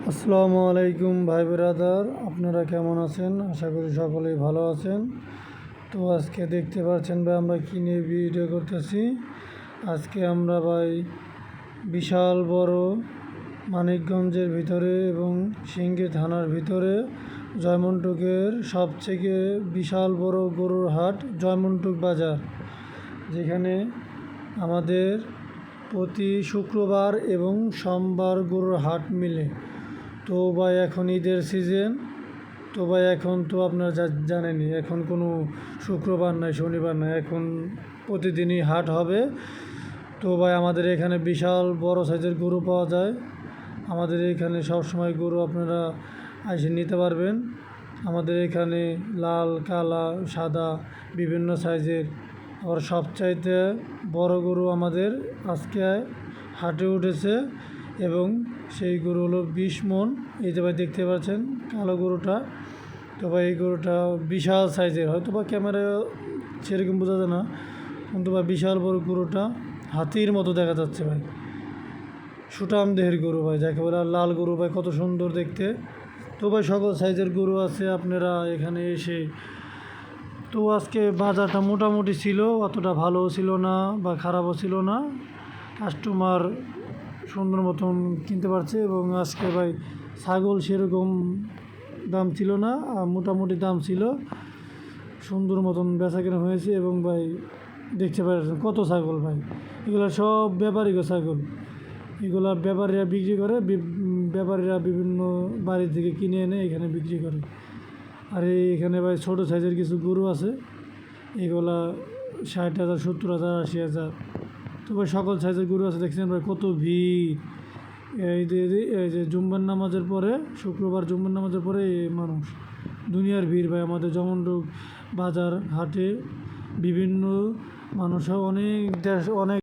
আসসালামু আলাইকুম ভাই ব্রাদার, আপনারা কেমন আছেন? আশা করি সকলেই ভালো আছেন। তো আজকে দেখতে পাচ্ছেন ভাই আমরা কী নিয়ে ভিডিও করতেছি। আজকে আমরা ভাই বিশাল বড় মানিকগঞ্জের ভিতরে এবং সিংড়ি থানার ভিতরে জয়মন্টুকের সবথেকে বিশাল বড় গরুর হাট জয়মন্টুক বাজার, যেখানে আমাদের প্রতি শুক্রবার এবং সোমবার গরুর হাট মিলে। তো ভাই এখন ঈদের সিজন, তো ভাই এখন তো আপনারা জানেনই, এখন কোনো শুক্রবার নাই, শনিবার নাই, এখন প্রতিদিনই হাট হবে। তো ভাই আমাদের এখানে বিশাল বড় সাইজের গরু পাওয়া যায়। আমাদের এখানে সবসময় গরু আপনারা এসে নিতে পারবেন। আমাদের এখানে লাল, কালা, সাদা বিভিন্ন সাইজের, আবার সবচাইতে বড় গরু আমাদের আজকে হাটে উঠেছে এবং সেই গরু হলো 20 মণ। এই যে ভাই দেখতে পাচ্ছেন কালো গরুটা, তো ভাই এই গরুটা বিশাল সাইজের, হয়তো বা ক্যামেরায় সেরকম বোঝা যায় না, কিন্তু ভাই বিশাল বড় গরুটা হাতির মতো দেখা যাচ্ছে ভাই। সুঠাম দেহের গরু ভাই, যাকে বলে লাল গরু ভাই, কত সুন্দর দেখতে। তো ভাই সকল সাইজের গরু আছে, আপনারা এখানে এসে। তো আজকে বাজারটা মোটামুটি ছিল, অতটা ভালোও ছিল না বা খারাপও ছিল না, কাস্টমার সুন্দর মতন কিনতে পারছে। এবং আজকে ভাই ছাগল সেরকম দাম ছিল না, মোটামুটি দাম ছিল, সুন্দর মতন বেচা কেনা হয়েছে। এবং ভাই দেখতে পাচ্ছেন কত ছাগল ভাই, এগুলো সব ব্যাপারীগ ছাগল, এগুলা ব্যাপারীরা বিক্রি করে, ব্যাপারীরা বিভিন্ন বাড়ি থেকে কিনে এনে এখানে বিক্রি করে। আর এখানে ভাই ছোটো সাইজের কিছু গরু আছে, এগুলা 60,000, 70,000, 80,000। তো ভাই সকল সাইজের গরু আছে, দেখছেন ভাই কত ভিড়। এই যে জুম্মার নামাজের পরে, শুক্রবার জুম্মার নামাজের পরে মানুষ দুনিয়ার ভিড় ভাই আমাদের জয়মন্টুক বাজার হাটে। বিভিন্ন মানুষও অনেক দেশ, অনেক